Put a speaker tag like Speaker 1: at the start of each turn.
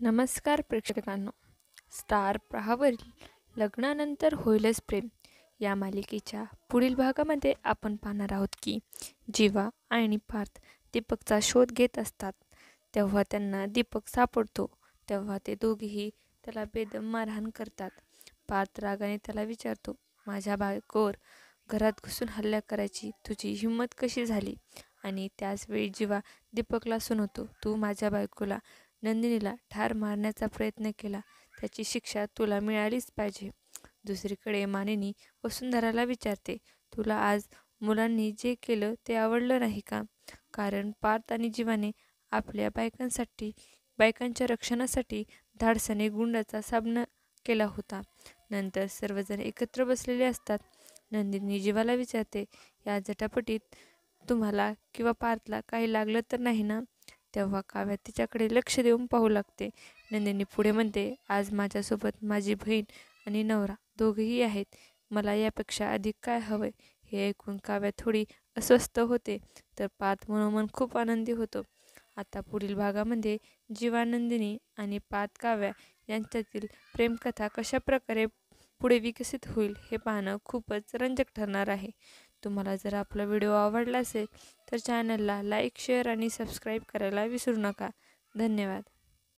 Speaker 1: नमस्कार प्रेक्षकांनो. स्टार प्रवाहावरील लग्नानंतर होईलच प्रेम या मालिकेच्या पुढील भागामध्ये आपण पाहणार आहोत की जीवा आणि पार्थ दीपकचा शोध घेत असतात. तेव्हा त्यांना दीपक सापडतो. तेव्हा ते दोघेही त्याला बेदम मारहाण करतात. पार्थ रागाने त्याला विचारतो, माझ्या बायकोवर घरात घुसून हल्ला करायची तुझी हिंमत कशी झाली? आणि त्याचवेळी जीवा दीपकला सुनवतो, तू माझ्या बायकोला नंदिनीला ठार मारण्याचा प्रयत्न केला, त्याची शिक्षा तुला मिळालीच पाहिजे. दुसरीकडे मानिनी वसुंधराला विचारते, तुला आज मुलांनी जे केलं ते आवडलं नाही का? कारण पार्थ आणि जीवाने आपल्या बायकांच्या रक्षणासाठी धाडसाने गुंडाचा सामना केला होता. नंतर सर्वजण एकत्र बसलेले असतात. नंदिनी जीवाला विचारते, या झटापटीत तुम्हाला किंवा पार्थला काही लागलं तर नाही ना? तेव्हा काव्या तिच्याकडे लक्ष देऊन पाहू लागते. नंदिनी पुढे म्हणते, आज माझ्यासोबत माझी बहीण आणि नवरा दोघेही आहेत. मला यापेक्षा अधिक काय हवंय? हे ऐकून काव्या थोडी अस्वस्थ होते, तर पार्थ मनोमन खूप आनंदी होतो. आता पुढील भागामध्ये जीवा, नंदिनी आणि पार्थ काव्या यांच्यातील प्रेमकथा कशा प्रकारे पुढे विकसित होईल हे पाहणं खूपच रंजक ठरणार आहे. तुम्हाला जर आपला व्हिडिओ आवडला असेल तर चॅनलला लाईक, शेअर आणि सबस्क्राईब करायला विसरू नका. धन्यवाद.